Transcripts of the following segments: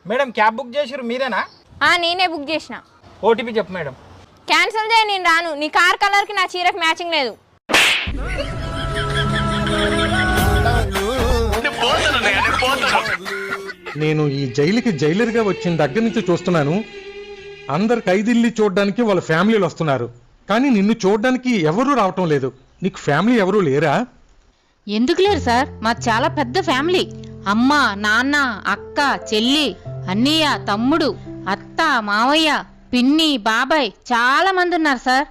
Madam cab book చేసిరు మీరేనా? నేనే బుక్ చేసిన. ఓటీపీ చెప్పు మేడం. క్యాన్సిల్ చేయి, నేను రాను. నీ కార్ కలర్కి నా చీరకు మ్యాచింగ్ లేదు. నేను ఈ జైలుకి జైలర్గా వచ్చిన దగ్గర నుంచి చూస్తున్నాను. అందరు ఖైదీల్ని చూడడానికి వాళ్ళ ఫ్యామిలీలు వస్తున్నారు, కానీ నిన్ను చూడడానికి ఎవరూ రావటం లేదు. నీకు ఫ్యామిలీ ఎవరూ లేరా? ఎందుకు లేరు సార్, మాది చాలా పెద్ద ఫ్యామిలీ. అమ్మ, నాన్న, అక్క, చెల్లి, అన్నయ్య, తమ్ముడు, అత్త, మావయ్య, పిన్ని, బాబాయ్, చాలా మంది ఉన్నారు సార్.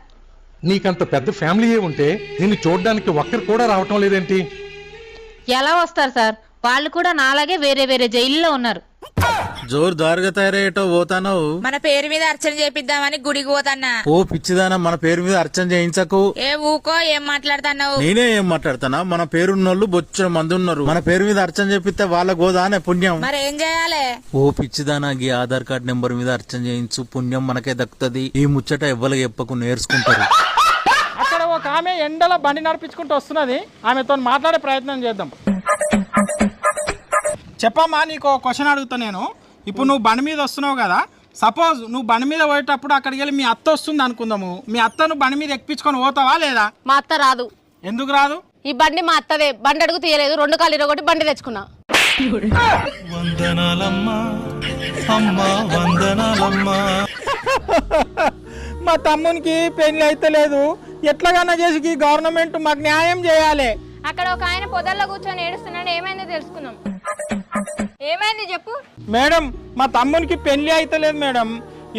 నీకంత పెద్ద ఫ్యామిలీయే ఉంటే నిన్ను చూడడానికి ఒక్కరు కూడా రావటం లేదేంటి? ఎలా వస్తారు సార్, వాళ్ళు కూడా నాలాగే వేరే వేరే జైల్లో ఉన్నారు. జోరుదారుగా తయారయ్యేటో పోతానవు. మన పేరు మీద అర్చన చేపిద్దామని గుడికి పోతాన్నా. ఓ పిచ్చిదానా, మన పేరు మీద అర్చన చేయించకు. ఏ ఊకో, ఏం మాట్లాడుతున్నావు? నేనే ఏం మాట్లాడతానా? మన పేరున్నోళ్ళు బొచ్చ మంది ఉన్నారు. మన పేరు మీద అర్చన చేపిస్తే వాళ్ళ గోదానే పుణ్యం. మరి ఏం చేయాలి? ఓ పిచ్చిదానా, గీ ఆధార్ కార్డ్ నెంబర్ మీద అర్చన చేయించు, పుణ్యం మనకే దక్కుతుంది. ఈ ముచ్చట ఎవ్వరికి చెప్పకు, నేర్చుకుంటారు. అక్కడ ఒక ఆమె ఎండలో బండి నడిపించుకుంటూ వస్తున్నది, ఆమెతో మాట్లాడే ప్రయత్నం చేద్దాం. చెప్పమ్మా, నీకు క్వశ్చన్ అడుగుతా నేను. ఇప్పుడు నువ్వు బండి మీద వస్తున్నావు కదా, సపోజ్ నువ్వు బండి మీద పోయేటప్పుడు అక్కడికి వెళ్ళి మీ అత్త వస్తుంది అనుకుందాము. మీ అత్తను బండి మీద ఎక్కించుకొని పోతావా లేదా? మా అత్త రాదు. ఎందుకు రాదు? ఈ బండి మా అత్తదే. బండి అడుగు తీయలేదు, 2 కాళ్ళు ఇరగొట్టి బండి తెచ్చుకున్నా. మా తమ్మునికి పెళ్లి అయితే లేదు, ఎట్లాగన్నా చేసి గవర్నమెంట్ మాకు న్యాయం చేయాలి. అక్కడ ఒక ఆయన పొదల్లో కూర్చొని ఏడుస్తున్నాడు. ఏమైందో తెలుసుకుందాం. ఏమైంది చెప్పు. మేడం, మా తమ్మునికి పెళ్లి అయితే లేదు మేడం.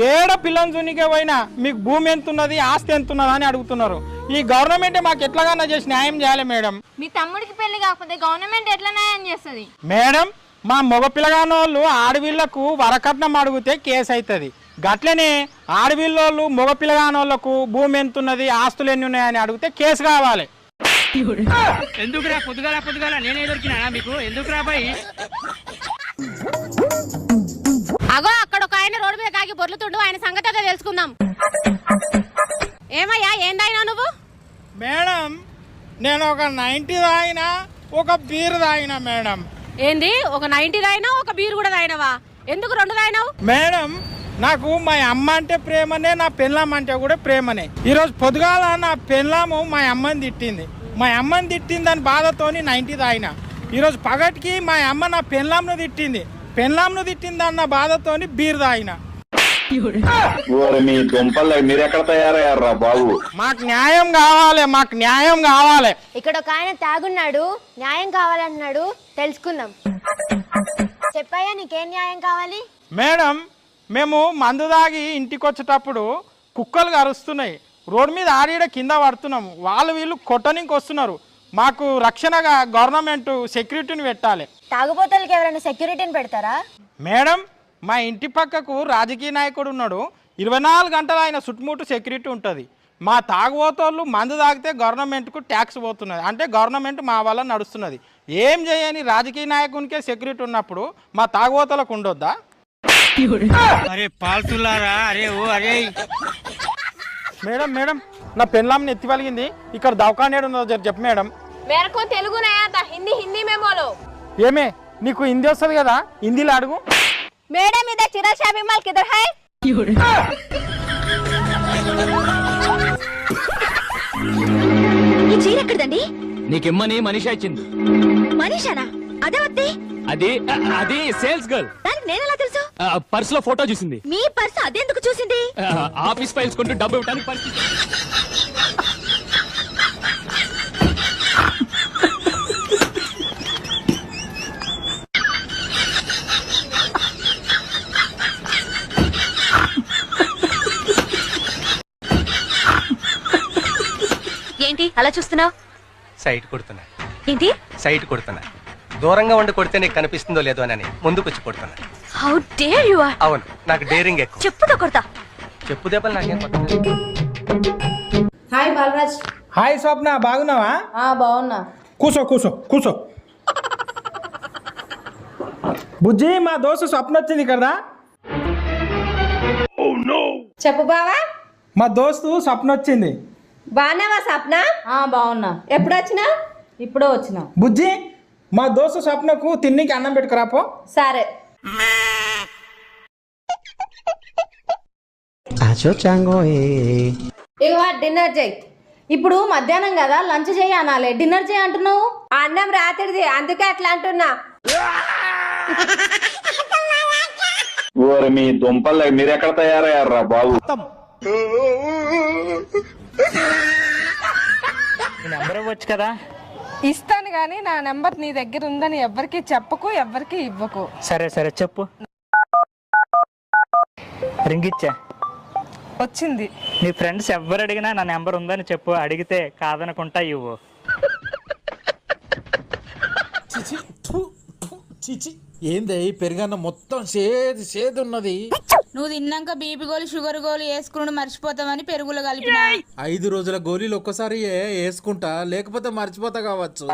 ఏడ పిల్లని చూనికే పోయినా మీకు భూమి ఎంత ఉన్నది, ఆస్తి ఎంత ఉన్నది అని అడుగుతున్నారు. ఈ గవర్నమెంటే మాకు ఎట్లాగన్నా చేసి న్యాయం చేయాలి మేడం. మీ తమ్ముడికి పెళ్లి కాకపోతే గవర్నమెంట్ ఎట్లా న్యాయం చేస్తుంది? మేడం, మా మగ పిల్లగానోళ్ళు ఆడవిళ్లకు వరకట్నం అడిగితే కేసు అవుతుంది. గట్లనే ఆడవిల్లోళ్ళు మగ పిల్లగానోళ్లకు భూమి ఎంత ఉన్నది, ఆస్తులు ఎన్ని ఉన్నాయని అడిగితే కేసు కావాలి. ఎందుకురా పొద్దుగాల నేనే దొరికినా మీకు? ఎందుకురా బాయ్? అగో అక్కడ ఒక ఆయన రోడ్డు మీద కాకి బొర్లుతుండు. ఆయన సంగతి అదే తెలుసుకుందాం. ఏమయ్యా, ఏం తాగినా నువ్వు? మేడం, నేను ఒక 90 తాగినా, ఒక బీర్ తాగినా మేడం. ఏంది, ఒక 90 తాగినావు, ఒక బీర్ కూడా తాగినావా? ఎందుకు 2 తాగినావు? మేడం, నాకు మా అమ్మ అంటే ప్రేమనే, నా పెళ్ళాం అంటే కూడా ప్రేమనే. ఈరోజు పొద్దుగాల నా పెళ్ళాము మా అమ్మని తిట్టింది. మా అమ్మని తిట్టిందని బాధతోని 90 తాగిన. ఈరోజు పగటికి మా అమ్మ నా పెళ్ళాంను తిట్టింది, పెళ్ళాంను తిట్టిందన్న బాధతోని బీర్ తాగిన. మీరు ఎక్కడ తయారయ్యారా బాబు? మాకు న్యాయం కావాలి, మాకు న్యాయం కావాలి. ఇక్కడ ఒక ఆయన తాగున్నాడు, న్యాయం కావాలన్నాడు, తెలుసుకుందాం. చెప్పయ్యా, నీకేం న్యాయం కావాలి? మేడం, మేము మందు తాగి ఇంటికి వచ్చేటప్పుడు కుక్కలు కరుస్తున్నాయి, రోడ్డు మీద ఆడిడ కింద పడుతున్నాము. వీళ్ళు కొట్టనికి వస్తున్నారు. మాకు రక్షణగా గవర్నమెంట్ సెక్యూరిటీని పెట్టాలి. తాగుబోతులకి ఎవరైనా సెక్యూరిటీని పెడతారా? మేడం, మా ఇంటి పక్కకు రాజకీయ నాయకుడు ఉన్నాడు. 24 గంటలు ఆయన చుట్టుముట్టు సెక్యూరిటీ ఉంటుంది. మా తాగుబోతోళ్ళు మందు తాగితే గవర్నమెంట్కు ట్యాక్స్ పోతున్నది, అంటే గవర్నమెంట్ మా వల్ల నడుస్తున్నది. ఏం చేయని రాజకీయ నాయకునికే సెక్యూరిటీ ఉన్నప్పుడు మా తాగుబోతలకు ఉండొద్దా? అరే పాల్తులారా, అరే ఓ అరే. మేడం, మేడం, నా పెళ్ళాంని ఎత్తి వలిగింది. ఇక్కడ దవాఖాన ఉన్నదో చెప్పు మేడం. మేరకు తెలుగు నయాత, హిందీ మెమోలో. ఏమే, నీకు హిందీ వస్తుంది కదా, హిందీలో అడుగు. మేడం, ఇదే చిరాగ్ షాపీ మాల్ కిధర్ హై? ఈ చీర ఎక్కడదండి? నీకెమ్మని మనీషా ఇచ్చింది. మనీషానా? అదే వద్దే. అది సేల్స్ గర్ల్. దానికి నేనెలా తెలుసు? పర్స్ లో ఫోటో చూసింది. మీ పర్స్ అదెందుకు చూసింది? ఆఫీస్ ఫైల్స్ కొంటూ డబ్బు ఇవ్వడానికి పర్స్. ఏంటి అలా చూస్తున్నావు? సైట్ కొడుతున్నా. ఏంటి సైట్ కొడుతున్నా? దూరంగా ఉండి కొడితే నీకు కనిపిస్తుందో లేదో అని ముందుకొచ్చి కొడుతున్నా. How dare you are. అవును, నాకు డేరింగ్ ఎక్కువ. చెప్పుతో కొడతా. చెప్పు దెబ్బలు నాకేం కొట్టదు. హాయ్ బాలరాజ్. హాయ్ స్వప్న, బాగున్నావా? బాగున్నా. కూసో కూసో కూసో. బుజ్జి, మా దోస్తు స్వప్న వచ్చింది కదా. చెప్పు బావా. మా దోస్తు స్వప్న వచ్చింది. బాగున్నావా సప్న? బాగున్నా. ఎప్పుడు వచ్చినా? ఇప్పుడే వచ్చినా. బుజ్జి, మా దోస్తు స్వప్నకు తిన్నికి అన్నం పెట్టుకురాపో. సరే. ఇక డిన్నర్ చేయి. ఇప్పుడు మధ్యాహ్నం కదా, లంచ్ చేయి అనాలి, డిన్నర్ చేయి అంటున్నావు. అన్నం రాత్రిది, అందుకే అట్లా అంటున్నా. ఓరి మీ దుంపలు మీరెక్కడ తయారయ్యారా బాబు? నెంబర్ ఇవ్వచ్చు కదా. ఇస్తాను గానీ నా నెంబర్ నీ దగ్గర ఉందని ఎవ్వరికి చెప్పకు, ఎవ్వరికి ఇవ్వకు. సరే సరే చెప్పు. రింగ్ ఇచ్చా. వచ్చింది. నీ ఫ్రెండ్స్ ఎవరు అడిగినా నా నెంబర్ ఉందని చెప్పు, అడిగితే కాదనుకుంటా ఇవ్వు. చిచి ఏంది పెరుగన్న మొత్తం సేదు ఉన్నది. నువ్వు తిన్నాక బీపీ గోళీ షుగర్ గోళీ వేసుకుని మర్చిపోతామని పెరుగులో కలిపిన. 5 రోజుల గోళీలు ఒక్కసారి వేసుకుంటా, లేకపోతే మర్చిపోతా కావచ్చు.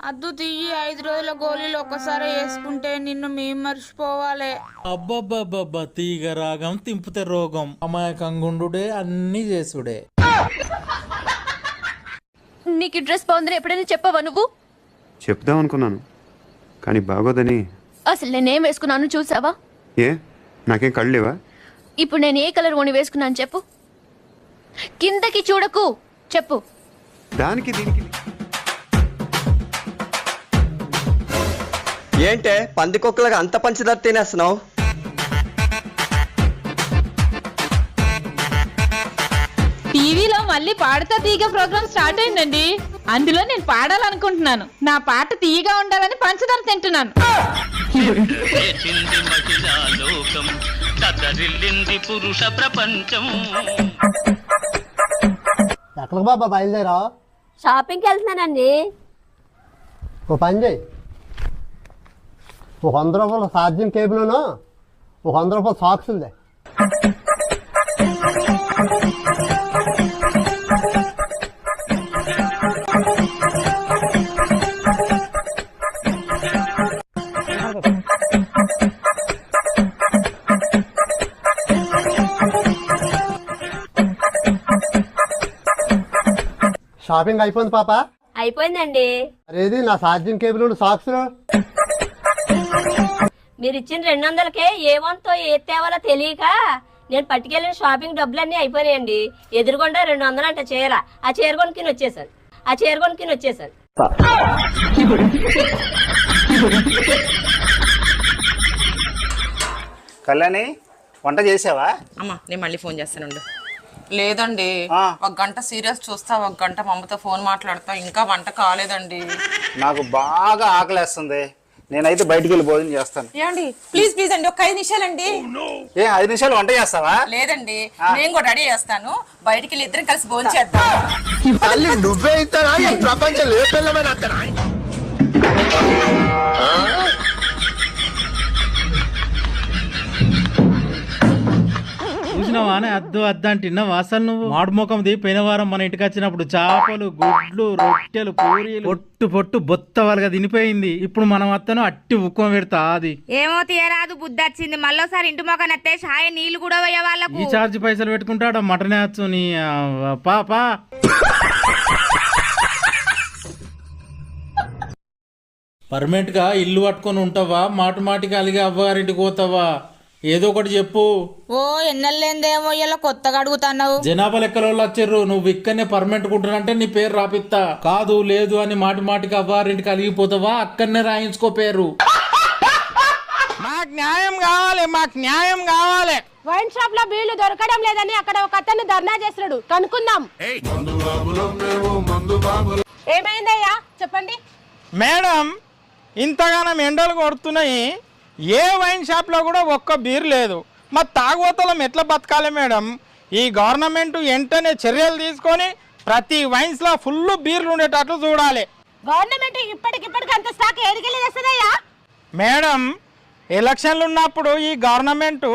అద్దు తీయి, 5 రోజుల గోళీలు ఒక్కసారి వేసుకుంటే నిన్ను మేము మర్చిపోవాలి. అబ్బబ్బబ్బబ్బా, తీగ రాగం తింపితే రోగం, అమాయకంగుండుడే అన్ని చేసుడే. నీకు డ్రెస్ బాగుందని ఎప్పుడైనా చెప్పవా నువ్వు? చెప్దాం అనుకున్నాను కానీ బాగోదని. అసలు నేనేం వేసుకున్నాను చూసావా? ఏ నాకేం కళ్ళు లేవా? ఇప్పుడు నేను ఏ కలర్ ఓని వేసుకున్నాను చెప్పు. కిందకి చూడకు, చెప్పు. దానికి దీనికి ఏంటే పందికొక్కలుగా అంత పంచదార తినేస్తున్నావు? టీవీలో మళ్ళీ పాడతా తీగ ప్రోగ్రామ్ స్టార్ట్ అయిందండి. అందులో నేను పాడాలనుకుంటున్నాను. నా పాట తీయగా ఉండాలని పంచదార తింటున్నాను. పురుష ప్రపంచం. ఎక్కడికి బాబా బయలుదేరా? షాపింగ్కి వెళ్తున్నానండి. ఓ పని చేయి, ఒక 100 రూపాయల ఛార్జింగ్ కేబుల్ను, ఒక 100 రూపాయల సాక్సులే. షాపింగ్ అయిపోయింది పాప? అయిపోయిందండి. అరేది నా ఛార్జింగ్ కేబుల్ సాక్సులు? మీరు ఇచ్చిన 200కే ఏమంతో ఏ తేవాలో తెలియక నేను పట్టుకెళ్ళిన షాపింగ్ డబ్బులన్నీ అయిపోయాయండి. ఎదురుకుండా 200 అంట చీర. ఆ చీర కొనుక్కిని వచ్చేసాను. కళ్యాణి వంట చేసావా? అమ్మా నేను మళ్ళీ ఫోన్ చేస్తానండి. లేదండి, 1 గంట సీరియస్ చూస్తా, 1 గంట మా అమ్మతో ఫోన్ మాట్లాడతా, ఇంకా వంట కాలేదండి. నాకు బాగా ఆకలేస్తుంది, నేనైతే బయటికి వెళ్ళి భోజనం చేస్తాను. ఏమండి ప్లీజ్ ప్లీజ్ అండి, ఒక 5 నిమిషాలండి. ఏ 5 నిమిషాలు వంట చేస్తావా? లేదండి, నేను కూడా రెడీ చేస్తాను, బయటికి వెళ్ళి ఇద్దరం కలిసి భోజనం చేద్దాం. నువ్వే ఇస్తారా ఈ ప్రపంచం ఏ పిల్లమైన? చూసినావా అద్దు అంటున్నావా? అసలు నువ్వు మాడుముఖంది పోయిన వారం మన ఇంటికి వచ్చినప్పుడు చేపలు, గుడ్లు, రొట్టెలు, పూరీలు పొట్టు బొత్త వాళ్ళగా తినిపోయింది. ఇప్పుడు మనం అత్తను అట్టి ఉక్కం పెడతా. అది ఏమో తీయరాదు, బుద్ధి వచ్చింది. మళ్ళీసారి ఇంటి మొక్క నత్తే ఛాయ నీళ్లు కూడా పోయే వాళ్ళకు. ఈ ఛార్జ్ పైసలు పెట్టుకుంటాడు మటనే వచ్చు నీ పాపా. పర్మనెంట్ గా ఇల్లు పట్టుకొని ఉంటావా? మాటికి అలిగే అవ్వగారింటికి పోతావా? ఏదో ఒకటి చెప్పు. ఓ ఎన్నెల్లేందేమో ఇలా కొత్తగా అడుగుతున్నావు. జనాభా లెక్కల వాళ్ళు వచ్చారు, నువ్వు ఇక్కడనే పర్మనెంట్ కుంటున్నంటే నీ పేరు రాపిస్తా. కాదు లేదు అని మాటికి అవ్వారింటికి అలిగిపోతావా? అక్కడనే రాయించుకో పేరు. మాకు న్యాయం కావాలి. వైన్ షాప్ లో బీళ్లు దొరకడం లేదని అక్కడ ఒక అతను ధర్నా చేస్తున్నాడు, కనుక్కుందాం. ఏమైందయ్యా చెప్పండి. మేడం, ఇంతగానం ఎండలు కొడుతున్నాయి, ఏ వైన్ షాప్లో కూడా ఒక్క బీర్ లేదు. మా తాగుబోతులం ఎట్లా బతకాలి మేడం? ఈ గవర్నమెంట్ వెంటనే చర్యలు తీసుకొని ప్రతి వైన్స్లో ఫుల్ బీర్లు ఉండేటట్లు చూడాలి. గవర్నమెంట్ ఇప్పటికిప్పటికి అంత స్టాక్ ఏడికెళ్ళి తెస్తుందయ్యా? మేడం, ఎలక్షన్లు ఉన్నప్పుడు ఈ గవర్నమెంట్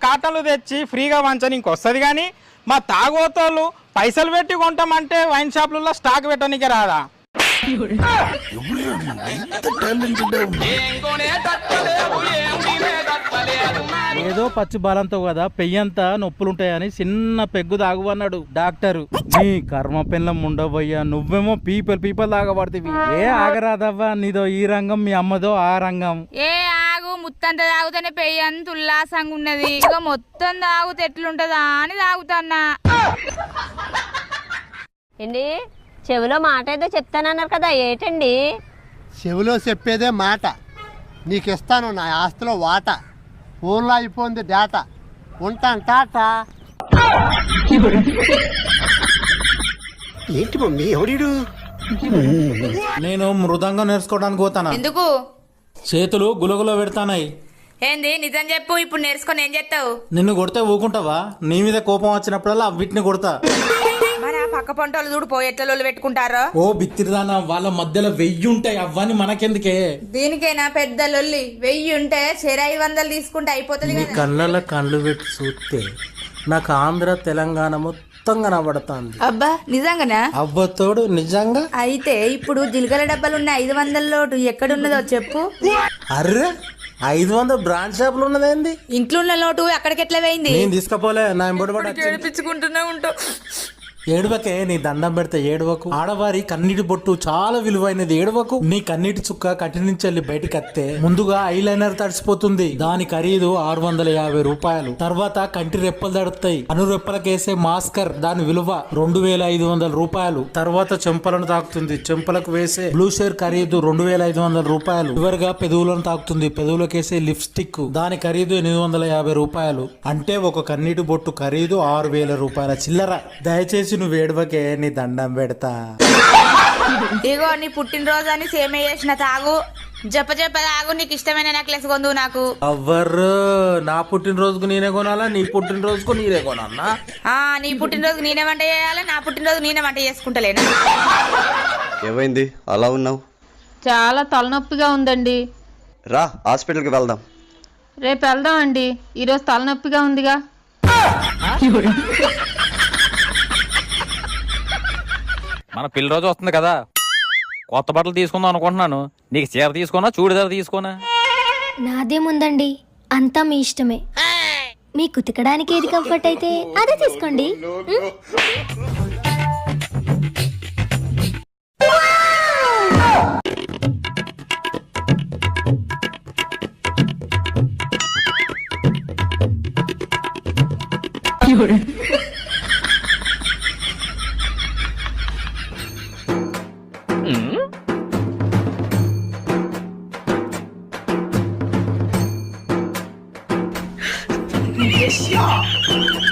కాటన్లు తెచ్చి ఫ్రీగా వంచనీకి వస్తుంది, కానీ మా తాగుబోతులు పైసలు పెట్టి కొంటామంటే వైన్ షాపులలో స్టాక్ పెట్టనీకి రాదా? ఏదో పచ్చి బాలంతో కదా పెయ్యంతా నొప్పులుంటాయని చిన్న పెగ్గు తాగువన్నాడు డాక్టరు. నీ కర్మ పిల్లం ఉండబోయ్యా, నువ్వేమో పీపల్ తాగబడుతుంది. ఏ ఆగరాదవ్వా, నీదో ఈ రంగం, మీ అమ్మదో ఆ రంగం. ఏ ఆగు తాగు ముత్తంత తాగుతానే పెయ్యి అంత ఉల్లాసంగా ఉన్నది. ఇక మొత్తం తాగుతే ఎట్లుంటదా అని తాగుతాన్నా. ఏంటి చెవిలో మాట ఏదో చెప్తానన్నారు కదా, ఏటండి? చెవిలో చెప్పేదే మాట. నీకిస్తాను నా ఆస్తిలో వాటా. ఫోన్లో అయిపోయింది డేటా. ఉంటాను టాటా. ఏంటి మమ్మీ ఎవడు? నేను మృదంగం నేర్చుకోవడానికి పోతానా. ఎందుకు? చేతులు గులగుల పెడతానాయి. ఏంది నిజం చెప్పు, ఇప్పుడు నేర్చుకొని ఏం చేస్తావు? నిన్ను కొడితే ఊకుంటావా? నీ మీద కోపం వచ్చినప్పుడల్లా వీటిని కొడతా. మరి ఆ పక్క పంటలు చూడు పోయి ఎట్ల పెట్టుకుంటారో. ఓ బిత్తిరిదానా, వాళ్ళ మధ్యలో 1000 ఉంటాయి, అవ్వని మనకెందుకే? దీనికైనా పెద్ద లొల్లి. 1000 ఉంటే 500 తీసుకుంటే అయిపోతుంది కదా. కళ్ళలో కళ్ళు పెట్టి చూస్తే నాకు ఆంధ్ర తెలంగాణ మొత్తం కనబడుతుంది. అబ్బా నిజంగానా? అవ్వతోడు నిజంగా. అయితే ఇప్పుడు జిలకల డబ్బాలున్న 500 నోటు ఎక్కడున్నదో చెప్పు. అర్రే 500 బ్రాండ్ షాపులు ఉన్నదేంది? ఇంట్లో ఉన్న నోటు అక్కడికి ఎట్లా పోయింది? నేను తీసుకపోలే, నా ఎంబడి ఏడిపించుకుంటూనే ఉంటావు. ఏడవకే, నీ దండం పెడితే ఏడవకు. ఆడవారి కన్నీటి బొట్టు చాలా విలువైనది, ఏడవకు. నీ కన్నీటి చుక్క కట్టి నుంచి వెళ్ళి బయటికి వస్తే ముందుగా ఐలైనర్ తడిసిపోతుంది, దాని ఖరీదు 650 రూపాయలు. తర్వాత కంటి రెప్పలు తడుస్తాయి, అనురెప్పలకేసే మాస్కర్ దాని విలువ 2500 రూపాయలు. తర్వాత చెంపలను తాకుతుంది, చెంపలకు వేసే బ్లూ షేర్ ఖరీదు 2500 రూపాయలు. చివరిగా పెదవులను తాకుతుంది, పెదవులకేసే లిప్స్టిక్ దాని ఖరీదు 850 రూపాయలు. అంటే ఒక కన్నీటి బొట్టు ఖరీదు 6000 రూపాయల చిల్లర. దయచేసి నువ్వు ఏడవకే, నీ దండం పెడతా. ఇగో నీ పుట్టినరోజు అని సేమే చేసిన తాగు. చెప్ప తాగు. నీకు ఇష్టమైన నెక్లెస్ కొందు నాకు. అవ్వరు, నా పుట్టినరోజుకు నేనే కొనాలా, నీ పుట్టినరోజుకు నేనే కొనాలా? నీ పుట్టినరోజుకు నేనే వంట చేయాలి, నా పుట్టినరోజు నేనే వంట చేసుకుంటలేనా? ఏమైంది అలా ఉన్నావు? చాలా తలనొప్పిగా ఉందండి. రా హాస్పిటల్కి వెళ్దాం. రేపు వెళ్దాం అండి, ఈరోజు తలనొప్పిగా ఉందిగా. మన పెళ్లి రోజు వస్తుంది కదా, కొత్త బట్టలు తీసుకుందాం అనుకుంటున్నాను. నీకు చీర తీసుకోనా చూడిదారు తీసుకోనా? నాదేముందండి, అంతా మీ ఇష్టమే. మీకు ఉతకడానికి ఏది కంఫర్ట్ అయితే అదే తీసుకోండి. Yes, yeah.